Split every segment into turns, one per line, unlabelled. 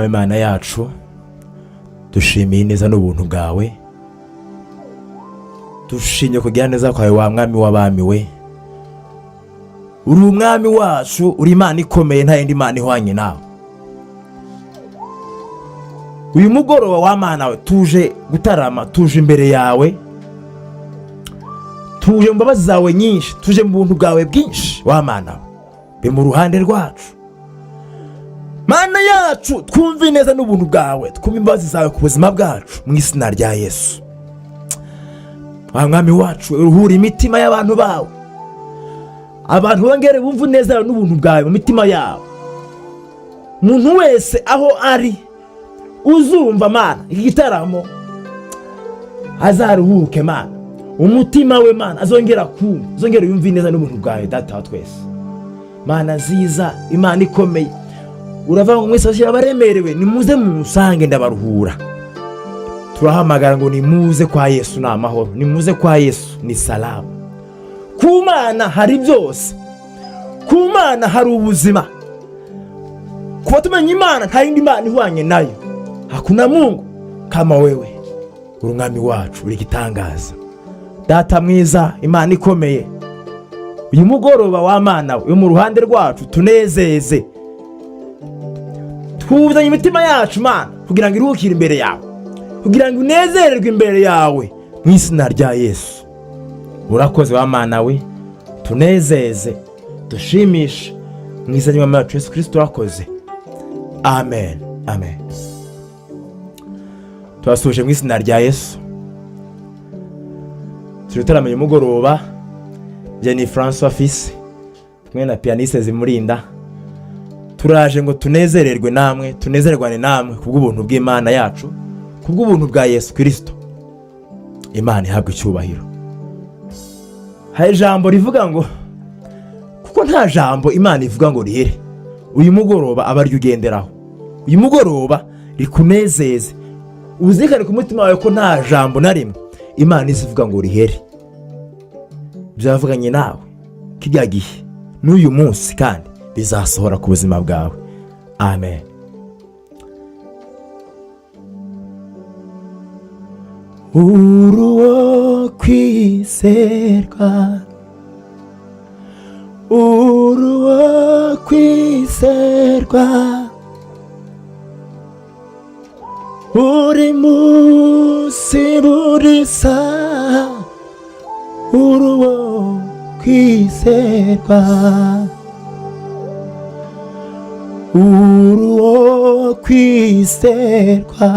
Imana yacu dushimiye neza n'ubuntu bwawe, dushimye kugira neza kwawe wa mwami w'abami we. Uri umwami wacu, uri Imana ikomeye, nta yindi Mana ihwanye nawe. Uyu mugoroba wa Mana we tuje gutarama, tuje imbere yawe, tuje mu mbabazi zawe nyinshi, tuje mu buntu bwawe bwinshi wa Mana we, be mu ruhande rwacu. Mana yacu twumve neza n'ubuntu bwawe, twumve imbabazi zawe ku buzima bwacu mu izina rya Yesu. Wa mwami wacu uruhura imitima y'abantu bawe, abantu bongere bumve neza n'ubuntu bwawe mu mitima yabo. Umuntu wese aho ari uzumva Mana iki gitaramo azaruhuke Mana, umutima we Mana azongera kumva, azongera yumve neza n'ubuntu bwawe Data wa twese. Mana nziza, Imana ikomeye, uravuga ngo mwese bashyira abaremerewe nimuze musange ndabaruhura. Turahamagara ngo nimuze kwa Yesu ni amahoro, nimuze kwa Yesu ni salama. Ku Mana hari byose, ku Mana hari ubuzima. Kuba tumenya Imana nta yindi Mana ihwanye nayo, hakuna Mungu kama wewe. Uri umwami wacu, uri igitangaza Data mwiza, Imana ikomeye. Uyu mugoroba wa Mana we mu ruhande rwacu tunezeze, twuzanye imitima yacu Mana kugira ngo iruhukire imbere yawe, kugira ngo unezererwe imbere yawe mu izina rya Yesu. Urakoze wa Mana we, tunezeze, dushimishe mu izina ry'Umwami wacu Yesu Kristo. Urakoze. Amen, amen. Twasuje mu izina rya Yesu. Turutaramye umugoroba, Jenny François Fils kumwe na pianiste Zimurinda. Turaje ngo tunezererwe namwe, tunezererwane namwe kubw'ubuntu bw'Imana yacu, kubw'ubuntu bwa Yesu Kristo. Imana ihabwe icyubahiro. Hari ijambo rivuga ngo kuko nta jambo Imana ivuga ngo rihere, uyu mugoroba aba ari ugenderaho. Uyu mugoroba rikunezeze, uzikane ku mutima wawe ko nta jambo na rimwe Imana izivuga ngo rihere. Byavuganye nawe kijya gihe n'uyu munsi kandi bizasohora ku buzima bwawe. Amen. Uruwo kwizerwa, uruwo kwizerwa, buri munsi buri saha, uruwo kwizerwa, uruwo kwizerwa,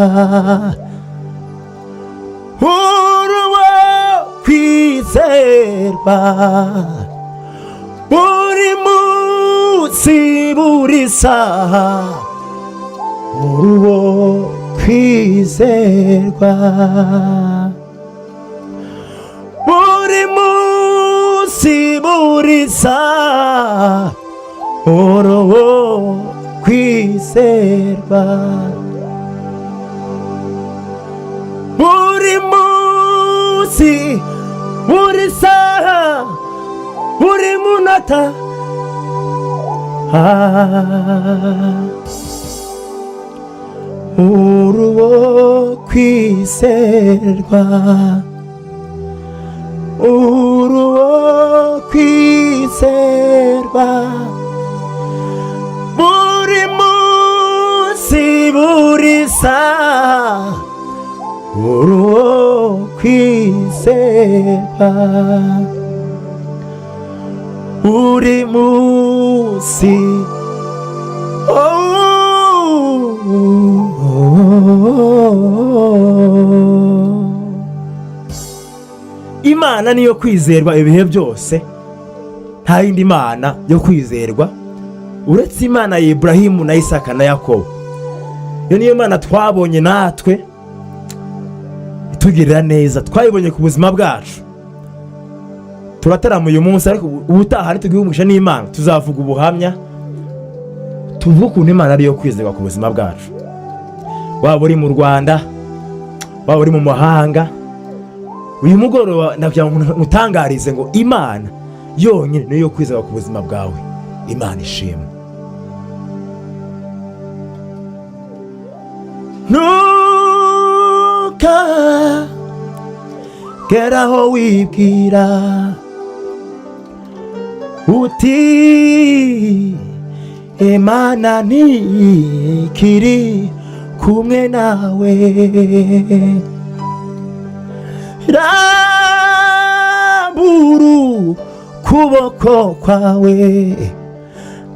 uruwo kwizerwa, buri munsi buri saha, uruwo kwizerwa, buri munsi buri saha, uruwo kwizerwa, buri munsi buri saha, buri munota, uruwo kwizerwa, uruwo kwizerwa, buri munsi buri saha, uruwo kwizerwa, buri munsi. Imana niyo kwizerwa ibihe byose, nta yindi Mana yo kwizerwa uretse Imana ya Ibrahimu na Isaka na Yakobo. Iyo niyo Mana twabonye natwe itugirira neza, twayibonye ku buzima bwacu. Turatarama uyu munsi, ariko ubutaha nitugihumisha n'Imana tuzavuga ubuhamya, tuvuga ukuntu Imana ariyo kwizerwa ku buzima bwacu. Waba uri mu Rwanda, waba uri mu mahanga, uyu mugoroba ndakugira ngo utangarize ngo Imana yonyine niyo kwizerwa ku buzima bwawe. Imana ishimwe. ntukageraho wibwira uti Imana ntikiri kumwe nawe. Rambura ukuboko kwawe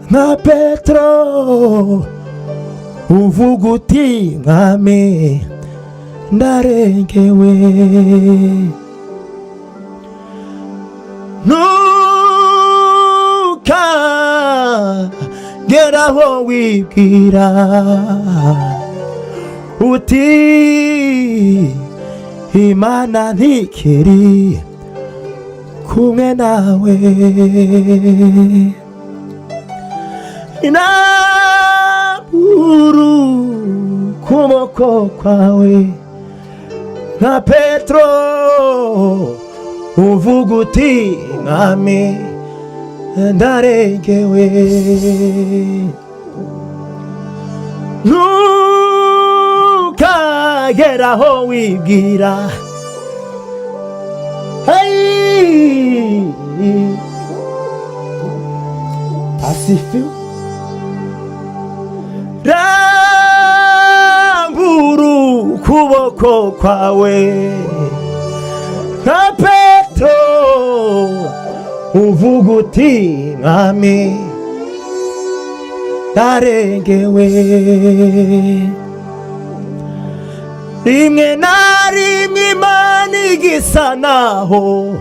nka Petero uvuga uti Mwami ndarengewe. Ntukageraho wibwira uti Imana ntikiri kumwe nawe. Rambura ukuboko kwawe nka Petero uvuga uti Mwami ndarengewe. Ntukageraho wibwira asifiwe. Rambura ukuboko kwawe nka Petero uvuga uti Mwami ndarengewe. Rimwe na rimwe Imana igisa naho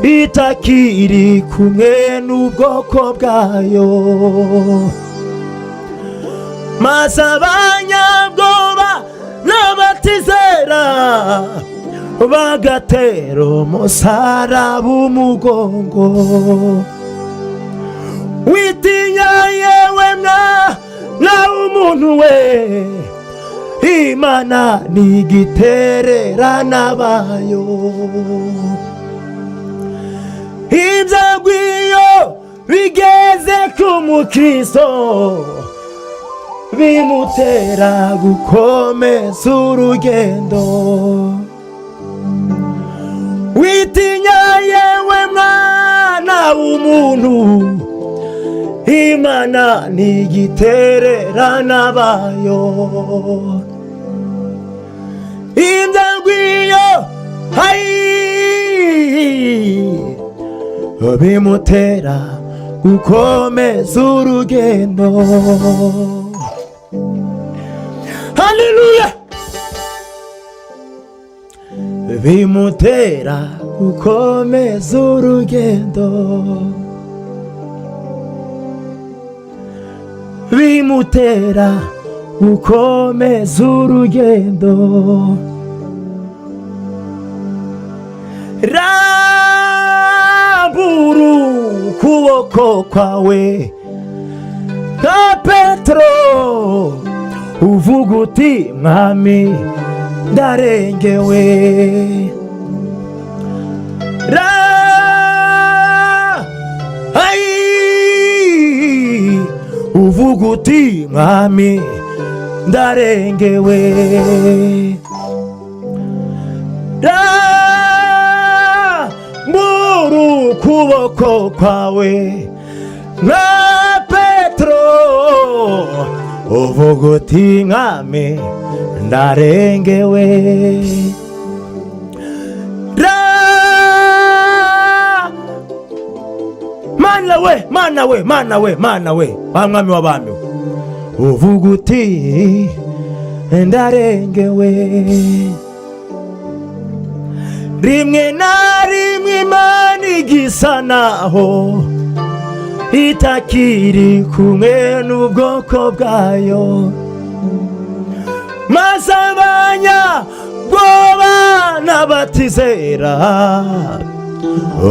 itakiri kumwe n'ubwoko bwayo, maze abanyabwoba n'abatizera bagatera umusaraba umugongo. Witinya yewe mwana w'umuntu we, Imana ntigitererana abayo. Ibyago iyo bigeze ku mukristo bimutera gukomeza urugendo. Witinya yewe mwana w'umuntu, Imana ntigitererana abayo. Ibyago iyo bimutera gukomeza urugendo. Haleluya! Bimutera gukomeza urugendo, bimutera gukomeza urugendo. Rambura ukuboko kwawe nka Petero uvuga uti Mwami ndarengewe. Uvuga uti Mwami ndarengewe. Rambura ukuboko kwawe nka Petero uvuga uti Mwami ndarengewe. Mana we wa Mwami w'abami, uvuga uti ndarengewe. Rimwe na rimwe Imana igisa naho itakiri kumwe n'ubwoko bwayo, maze abanyabwoba n'abatizera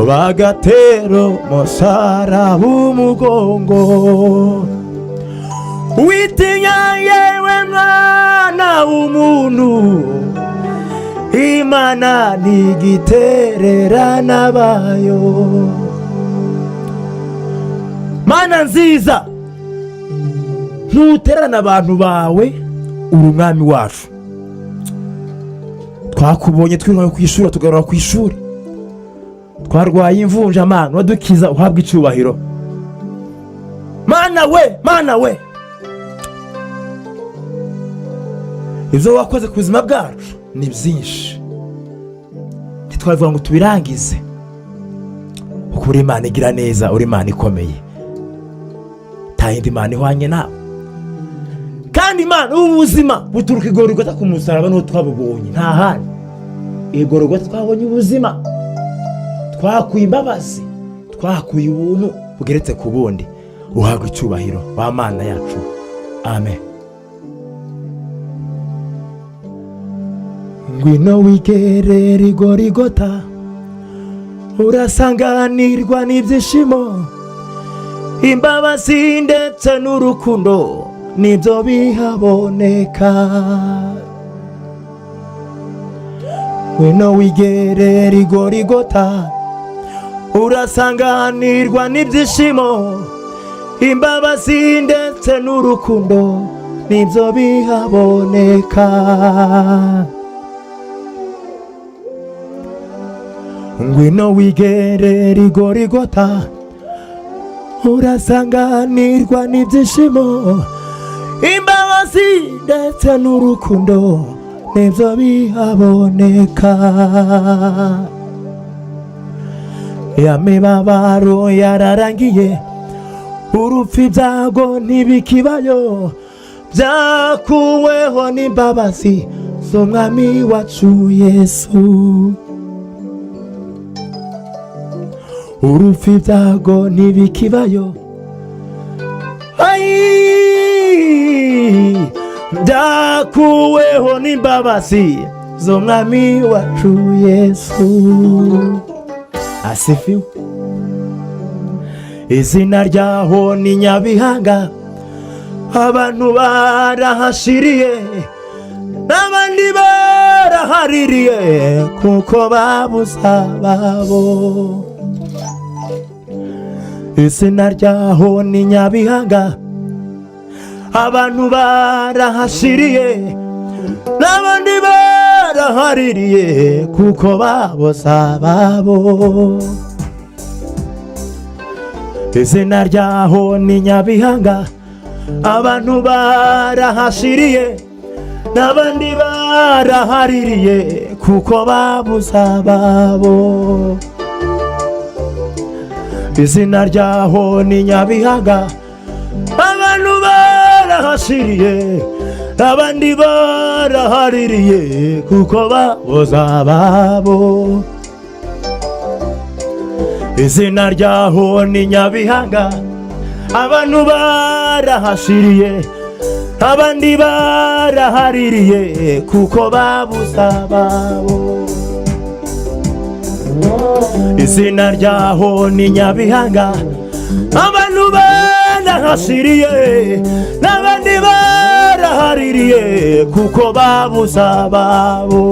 bagatera umusaraba umugongo. Witinya yewe mwana w'umuntu, Imana ntigitererana abayo. Mana nziza, ntutererana abantu bawe, uri Umwami wacu. twakubonye twiruka ku ishuri tugarura ku ishuri, twarwaye imvunja Mana wadukiza uhabwa icubahiro. Mana we ibyo wakoze ku buzima bwacu ni byinshi, ntitwavuga ngo tubirangize, kuko uri Imana igira neza, uri Imana ikomeye, nta yindi Mana ihwanye nawe. Kandi Imana ubuzima buturuka i Golgotha ku musaraba niho twabubonye, nta handi. I Golgotha twabonye ubuzima, twakuye imbabazi, twakuye ubuntu bugeretse ku bundi. Uhabwa icyubahiro wa Mana yacu, amen. Ngwino wigerere i Golgotha, urasanganirwa n'ibyishimo, imbabazi ndetse n'urukundo nibyo bihaboneka. Ngwino wigerere i Golgotha, urasanganirwa n'ibyishimo, imbabazi ndetse n'urukundo nibyo bihaboneka. Ngwino wigerere i Golgotha, urasanganirwa n'ibyishimo, imbabazi ndetse n'urukundo nibyo bihaboneka. Ya mibabaro yararangiye, urupfu ibyago ntibikibayo, byakuweho n'imbabazi z'Umwami wacu Yesu. Urupfu ibyago ntibikibayo, byakuweho n'imbabazi z'Umwami wacu Yesu. Asifiwe. Izina ryaho ni Nyabihanga, abantu barahashiriye n'abandi barahaririye kuko babuze ababo. Izina ryaho ni Nyabihanga, abantu barahashiriye n'abandi barahaririye kuko babuze ababo. Izina ryaho ni Nyabihanga, abantu barahashiriye n'abandi barahaririye kuko babuze ababo. Izina ryaho ni Nyabihanga, abantu barahashiriye n'abandi barahaririye kuko babuze ababo. Izina ryaho ni Nyabihanga, abantu barahashiriye abandi barahaririye kuko babuze ababo. Izina ryaho ni Nyabihanga, abantu barahashiriye n'abandi barahaririye kuko babuze ababo.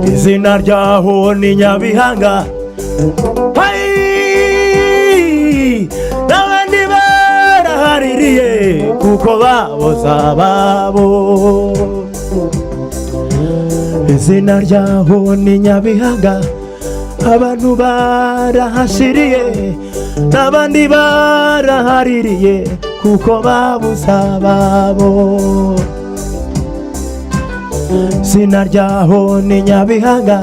Izina ryaho ni Nyabihanga, n'abandi barahaririye kuko babuze ababo. Izina ryaho ni Nyabihanga, abantu barahashiriye n'abandi barahaririye kuko babuze ababo. Izina ryaho ni Nyabihanga,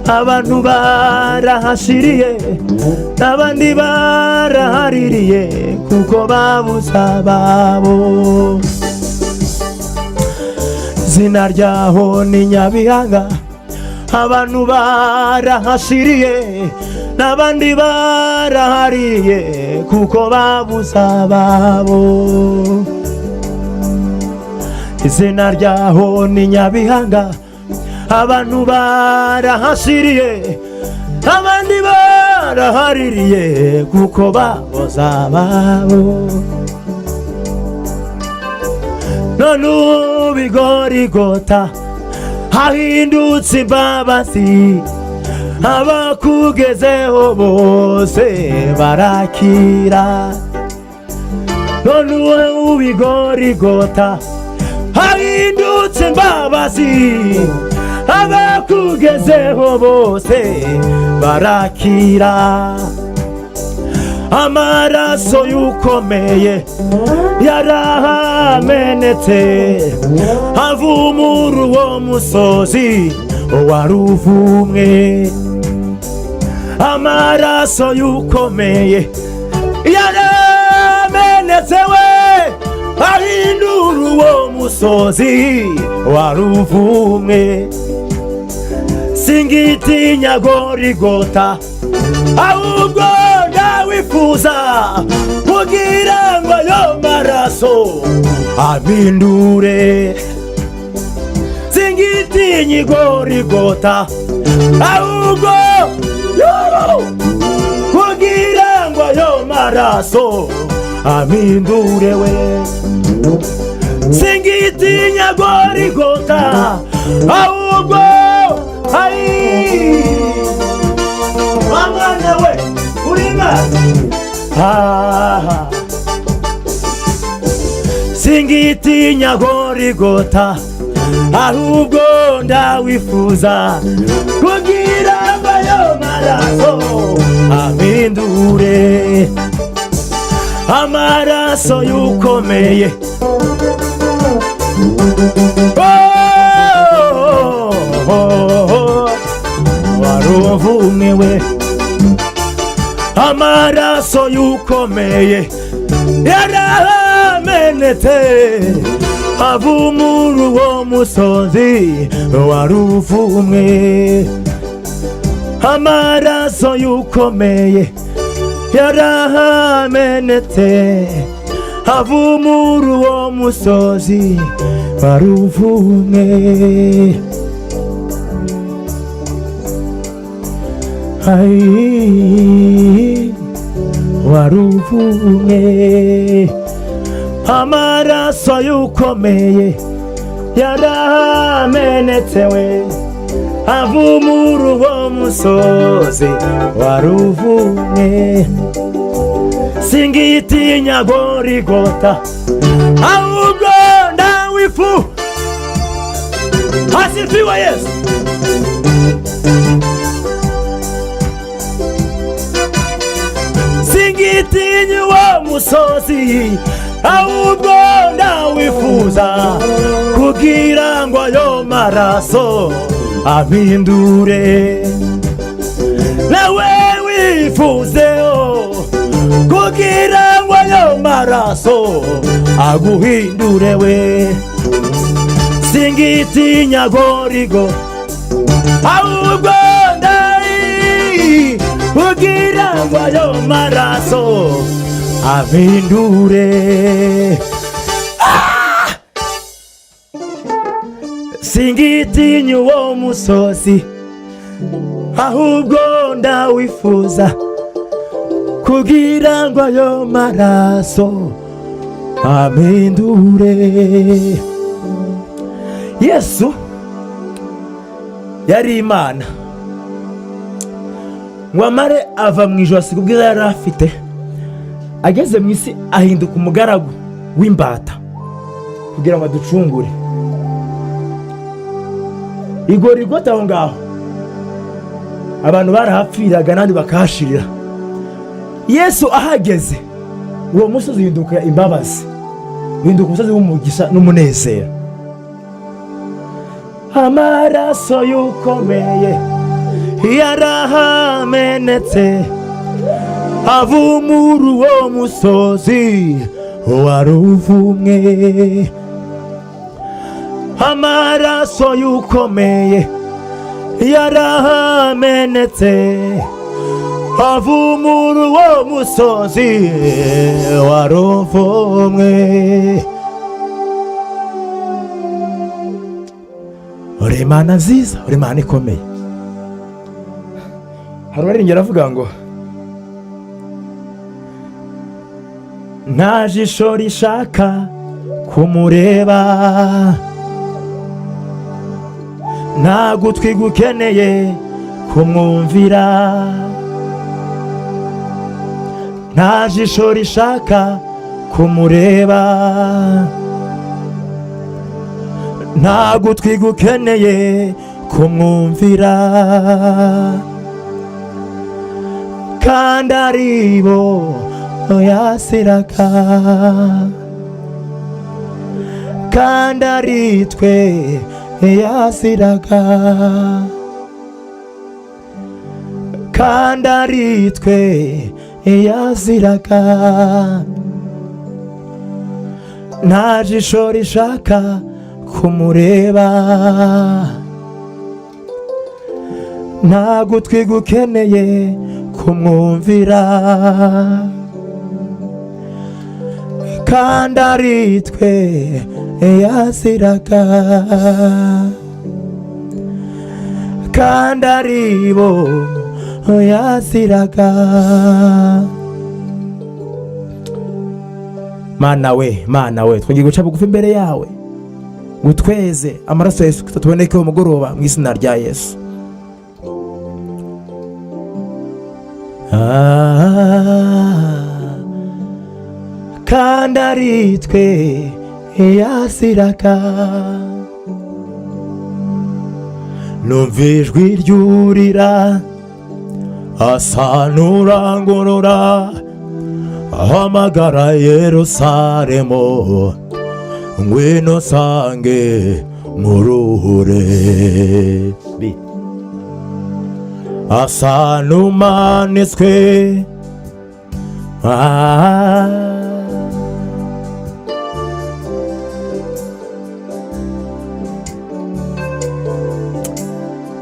abantu barahashiriye n'abandi barahaririye kuko babuze ababo. Izina ryaho ni Nyabihanga, abantu barahashiriye n'abandi barahaririye kuko babuze ababo. Izina ryaho ni Nyabihanga, abantu barahashiriye n'abandi barahaririye kuko babuze ababo. None ubu i Golgotha hahindutse imbabazi, abakugezeho bose barakira. None ubu i Golgotha hahindutse wibutse imbabazi abakugezeho bose barakira. Amaraso y'ukomeye yaramenetse avumura uwo musozi wari uvumwe. Amaraso y'ukomeye yaramenetse we ahindura uwo musozi wari uvumwe. Singitinya Gorigota ahubwo ndawifuza kugira ngo ayo maraso abindure. Singitinya Gorigota ahubwo kugira ngo ayo maraso abindure we. Singitinya Gorigota ahubwo mwana we urima. Singitinya Gorigota ahubwo ndawifuza kugira ngo ayo maraso abindure. Amaraso y'ukomeye waruvumwe we. Amaraso y'ukomeye yaramenetse avumura uwo musozi wari uvumwe. Amaraso y'ukomeye yaramenetse avumura uwo musozi wari uvumwe. Wari uvumwe. Amaraso y'ukomeye yaramenetse we avumura uwo musozi wari uvumwe. Singitinya Gorigota ahubwo ndawifuza. Asifiwe Yesu. Singitinya uwo musozi ahubwo ndawifuza kugira ngo ayo maraso abindure. Nawe wifuzeho kugira ngo ayo maraso aguhindure we. Singitinya Gorigota ahubwo kugira ngo ayo maraso abindure. Singitinya uwo musozi ahubwo ndawifuza kugira ngo ayo maraso abindure. Yesu yari Imana ngo amare ava mu ijuru asiga ubwiza yari afite, ageze mu isi ahinduka umugaragu w'imbata kugira ngo aducungure. I Gorigota aho ngaho abantu barahapfiraga n'andi bakahashirira. Yesu ahageze uwo musozi uhinduka imbabazi, uhinduka umusozi w'umugisha n'umunezero. Amaraso y'ukomeye yaramenetse avumura uwo musozi wari uvumwe. Amaraso y'ukomeye yaramenetse avumura uwo musozi wari uvumwe. Uri Imana nziza, uri Imana ikomeye. Hari uwaringera avuga ngo nta jisho rishaka kumureba, nta gutwi gukeneye kumwumvira, nta jisho rishaka kumureba, nta gutwi gukeneye kumwumvira, kandi aribo yasiraga, kandi ari twe yasiraga, kandi ari twe yaziraga. Nta jisho rishaka kumureba, nta gutwi gukeneye kumwumvira, kandi ari twe yaziraga, kandi aribo yaziraga. Mana we, Mana we, twagiye guca bugufi imbere yawe, gutweze amaraso ya Yesu Kristo tuboneke mu mugoroba mu izina rya Yesu. Kandi ari twe yaziraga, numva ijwi ryurira asa n'urangurura, ahamagara Yerusalemu, ngwino sange muruhure. Asa n'umanitswe,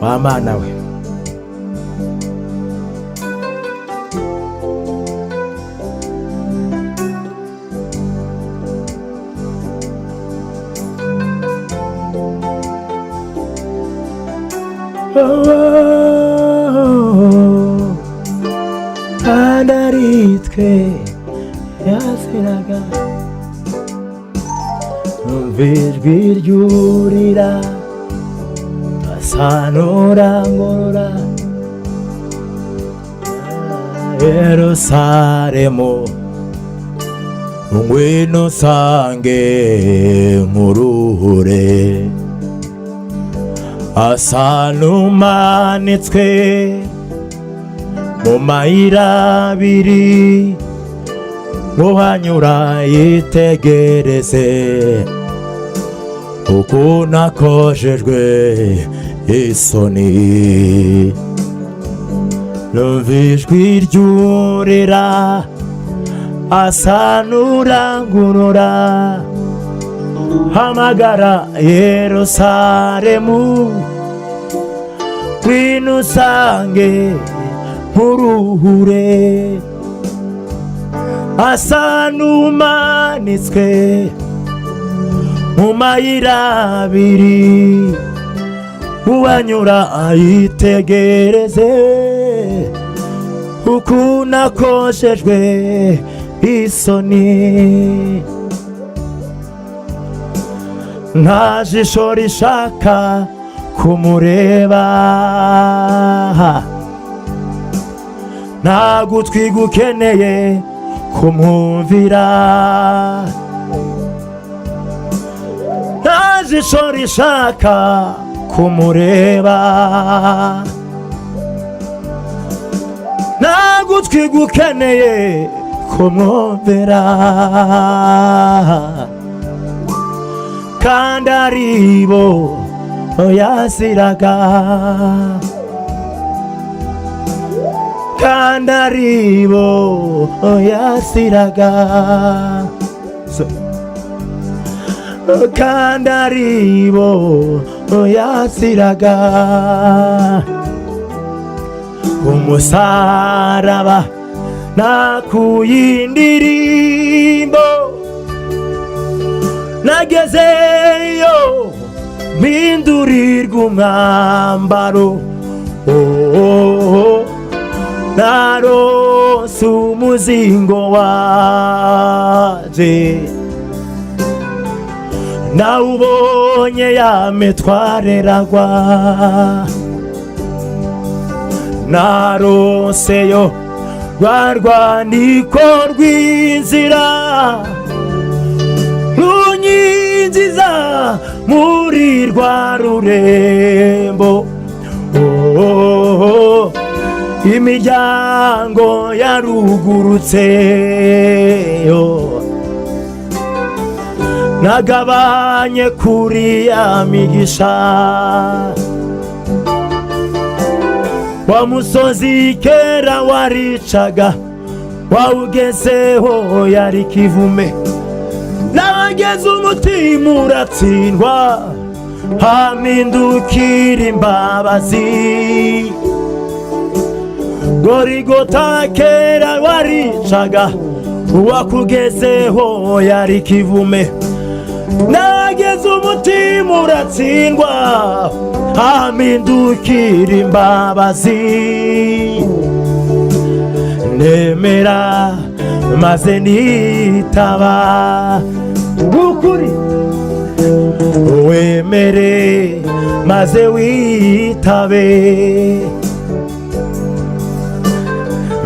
wa Mana we. Kandi ari twe yaziraga, numva ijwi ryurira asa n'urangurura, Yerusalemu, ngwino sange muruhure. Asa n'umanitswe mu mayira abiri, uhanyura yitegereze uko nakojejwe isoni. Numva ijwi ryurira asa n'urangurura, hamagara Yerusalemu, ngwino usange muruhure. Asa n'umanitswe mu mayira abiri, uwanyura ayitegereze uko nakojejwe isoni. Nta jisho rishaka kumureba, nta gutwi gukeneye kumwumvira, nta jisho rishaka kumureba, nta gutwi gukeneye kumwumvira, kandi aribo yaziraga, kandi aribo yaziraga, kandi aribo yaziraga. Umusaraba nakuye indirimbo, nagezeyo mpindurirwa umwambaro, narose umuzingo waje, nawubonye yametwareragwa, naroseyo rwa rwandiko rw'inzira runyinjiza muri rwa rurembo. Imiryango yarugurutse, nagabanye kuri ya migisha. Wa musozi kera waricaga, wawugezeho yari kivume. Nageze umutima uratsindwa, hampindukira imbabazi. Gorigota kera waricaga, uwakugezeho yari kivume. Nageze umutima uratsindwa, hampindukira imbabazi. Nemera maze nitaba ukuri, wemere maze witabe.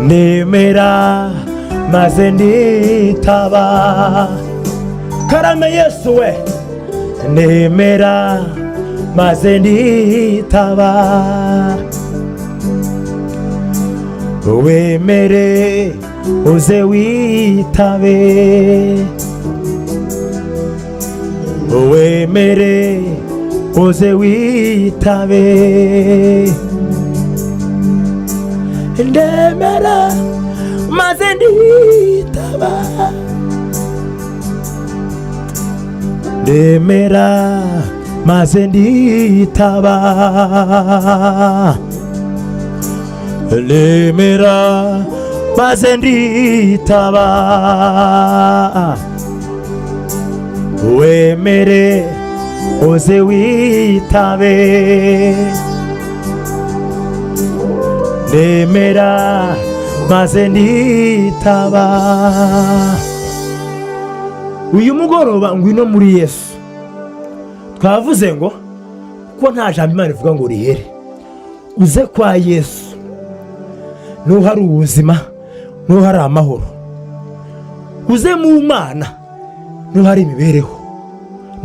Nemera maze nitaba, karame Yesu we. Nemera maze nitaba, wemere uze witabe. Wemere uze witabe. Ndemera maze nitaba, ndemera maze nitaba. Ndemera maze nitaba, wemere uze witabe. Ndemera maze nitaba. Uyu mugoroba ngwino muri Yesu. Twavuze ngo ko nta jambo Imana ivuga ngo rihere. Uze kwa Yesu, no hari ubuzima, no hari amahoro. Uze mu Mana, no hari imibereho,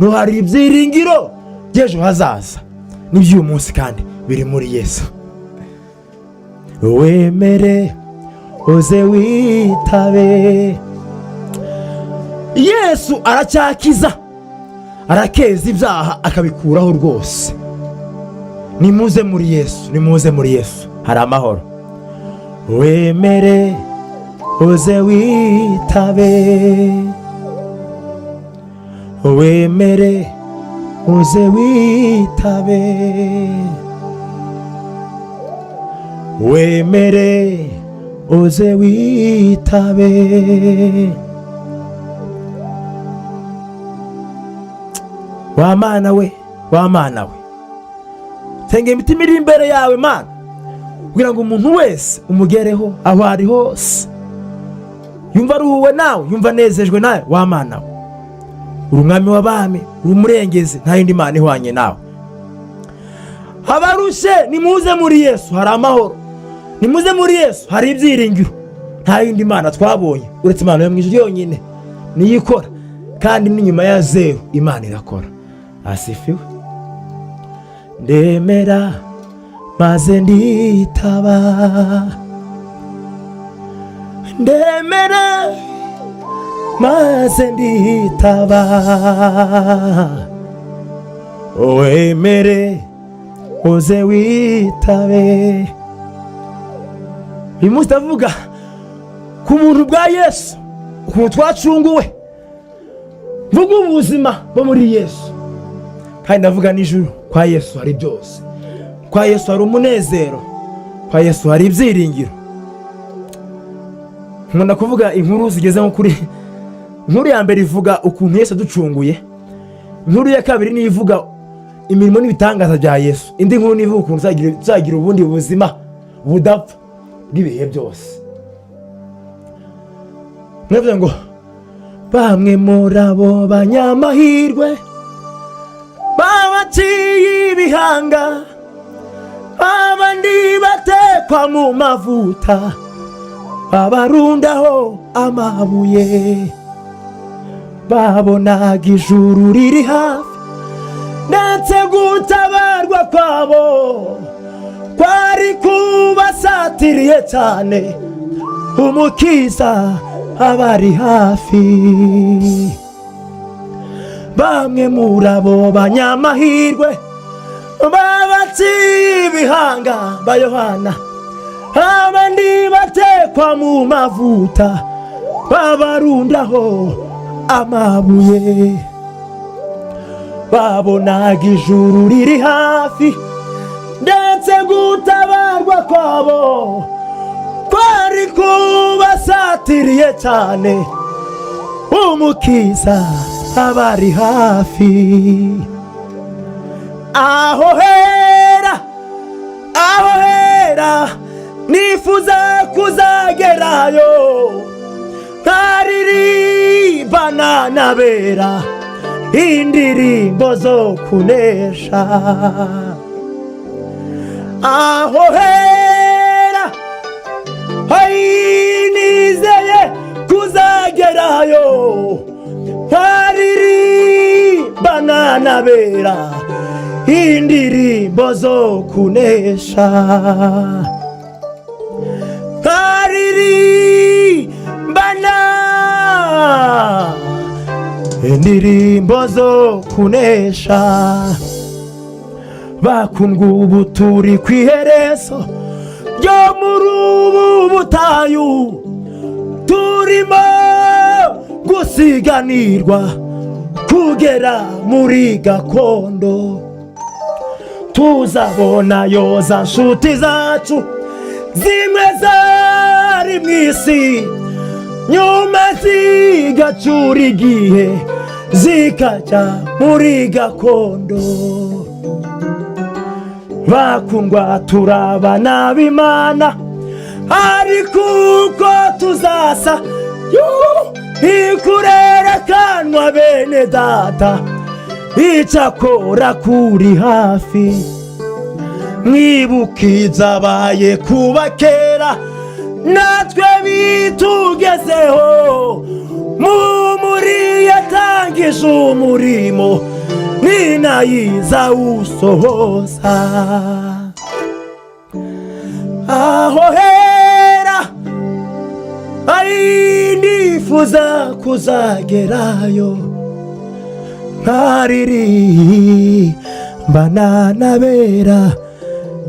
no hari ibyiringiro by'ejo hazaza n'iby'uyu munsi kandi biri muri Yesu. Wemere uze witabe. Yesu aracyakiza, arakeza ibyaha akabikuraho rwose. Nimuze muri Yesu, nimuze muri Yesu, hari amahoro. Wemere uze witabe, wemere uze witabe. Wemere uze witabe. Wa Mana we, wa Mana we, tenga imitima iri imbere yawe Mana, kugira ngo umuntu wese umugereho aho ari hose, yumva aruhuwe nawe, yumva anezejwe nawe. Wa Mana we, uri umwami w'abami, uri umurengezi, nta yindi Mana ihwanye nawe. Abarushe nimuze muri Yesu, hari amahoro. Nimuze muri Yesu, hari ibyiringiro. Nta yindi Mana twabonye uretse Imana yo mu ijuru yonyine niyo ikora, kandi n'inyuma ya zeru Imana irakora. Asifiwe. Ndemera maze nditaba, ndemera maze nditaba. Wemere uze witabe. Uyu munsi ndavuga ku buntu bwa Yesu, ukuntu twacunguwe. Mvuga ubuzima bwo muri Yesu, kandi ndavuga n'ijuru. Kwa Yesu hari byose. Kwa Yesu hari umunezero, kwa Yesu hari ibyiringiro. Nkunda kuvuga inkuru zigeze nko kuri. Inkuru ya mbere ivuga ukuntu Yesu aducunguye. Inkuru ya kabiri ni ivuga imirimo n'ibitangaza bya Yesu. Indi nkuru ni ivuga ukuntu tuzagira ubundi buzima budapfa bw'ibihe byose. Navuze ngo bamwe muri abo banyamahirwe babaciye ibihanga, abandi batekwa mu mavuta, babarundaho amabuye. Babonaga ijuru riri hafi, ndetse gutabarwa kwabo kwari kubasatiriye cyane, umukiza abari hafi. Bamwe muri abo banyamahirwe babaciye ibihanga ba Yohana, abandi batekwa mu mavuta babarundaho amabuye. Babonaga ijuru riri hafi, ndetse gutabarwa kwabo kwari kubasatiriye cyane, umukiza abari hafi. Aho hera nifuza kuzagerayo, nkaririmbana n'abera indirimbo zo kunesha. Aho hera nizeye kuzagerayo, nkaririmbana n'abera indirimbo zo kunesha. Nkaririmbana indirimbo zo kunesha. Bakundwa, ubu turi ku iherezo ryo muri ubu butayu, turimo gusiganirwa kugera muri gakondo. Tuzabona yoza nshuti zacu zimwe zari mu isi, nyuma zigacura igihe zikajya muri gakondo. Bakundwa, turabana b'Imana, ariko uko tuzasa ntikurerekanwa bene data, icyakora kuri hafi. Mwibuke ibyabaye kuba kera, natwe bitugezeho. Muri yatangije umurimo, ni nayiza usohoza. Aho hera nifuza kuzagerayo, nkaririmbana n'abera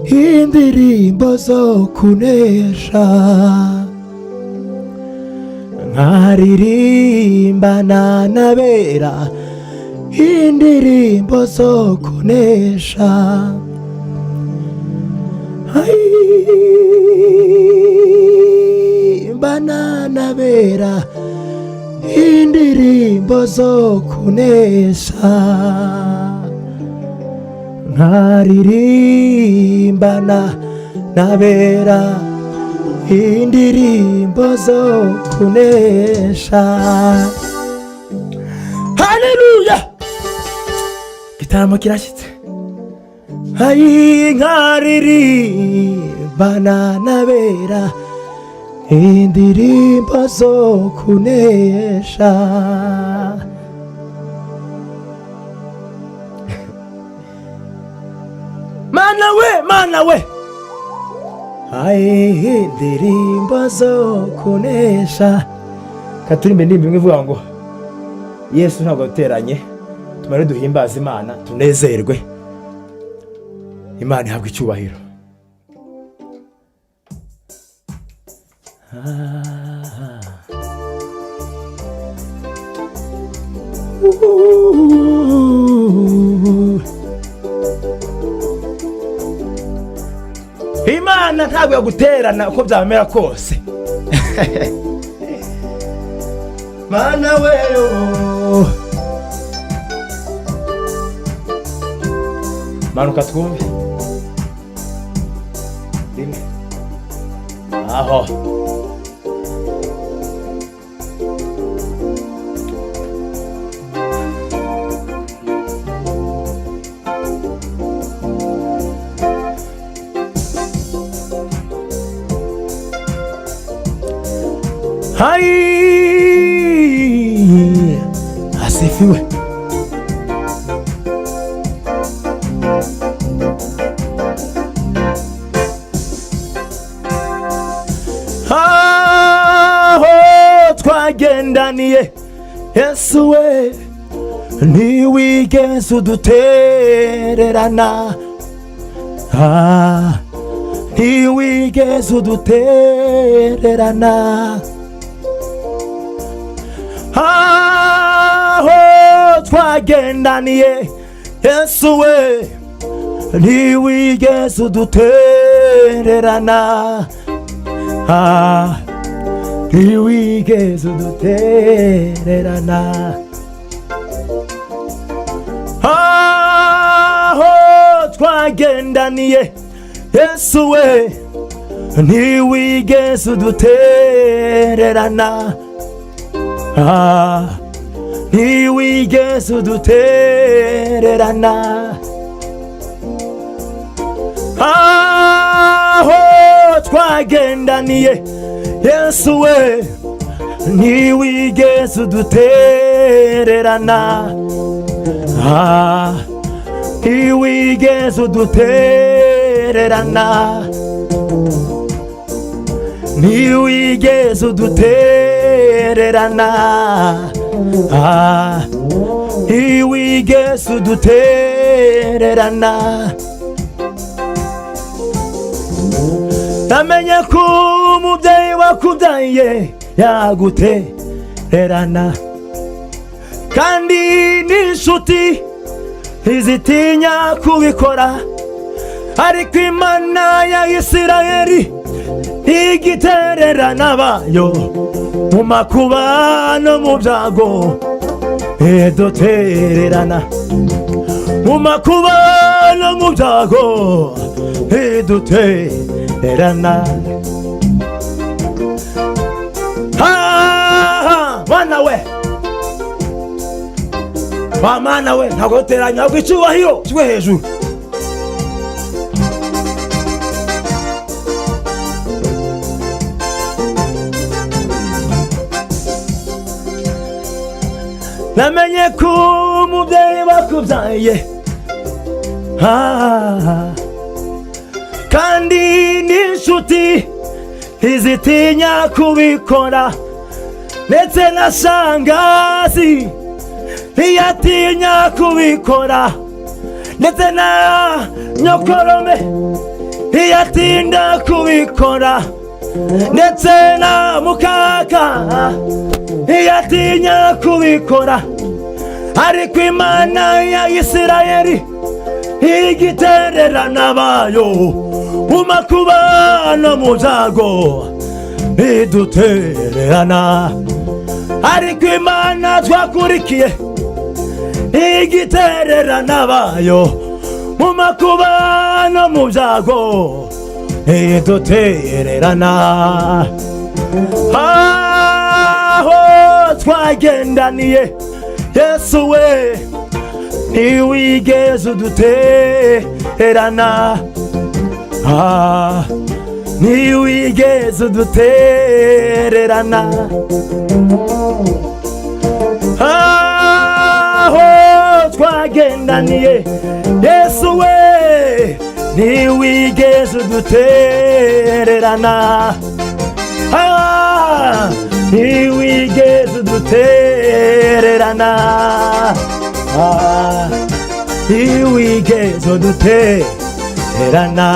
indirimbo zo kunesha. Nkaririmbana n'abera indirimbo zo kunesha. Mbana n'abera indirimbo zo kunesha. Nkaririmbana n'abera indirimbo zo kunesha. Haleluya! Igitaramo kirashyitse. Nkaririmbana n'abera indirimbo zo kunesha. Mana we indirimbo zo kunesha. Katurimbe indirimbo imwe ivuga ngo Yesu ntabwo duteranye, tumare duhimbaza Imana, tunezerwe, Imana ihabwa icyubahiro. Imana ntabwo yaguterana uko byamera kose. Mana weyo manuka twumve rimwe. Aho asifiwe. twagendaniye Yesu we ntiwigeze udutererana, ntiwigeze udutererana. Aho twagendaniye Yesu we ntiwigeze udutererana, ntiwigeze udutererana. Aho twagendaniye Yesu we ntiwigeze udutererana, ntiwigeze udutererana. Aho twagendaniye Yesu we ntiwigeze udutererana, ntiwigeze udutererana, ntiwigeze udutererana, ntiwigeze udutererana. Namenye ko umubyeyi wakubyaye yagutererana, kandi n'inshuti ntizitinya kubikora, ariko Imana ya Isirayeli igitererana abayo mu makuba no mu byago, idutererana mu makuba no mu byago, idutererana. Mana we, wa Mana we, ntabwo duteranya ahubwo icyubahiro kibe hejuru. Namenye ko umubyeyi wakubyaye kandi n'inshuti ntizitinya kubikora, ndetse na shangazi ntiyatinya kubikora, ndetse na nyokorome ntiyatinda kubikora, ndetse na mukaka ntiyatinya kubikora, ariko Imana ya Isirayeli igitererana abayo mu makuba no mu byago, idutererana. Ariko Imana twakurikiye igitererana abayo mu makuba no mu byago, idutererana. Aho twagendaniye Yesu we ntiwigeze udutererana, ntiwigeze udutererana. Aho twagendaniye Yesu we ntiwigeze udutererana, ntiwigeze udutererana, ntiwigeze udutererana.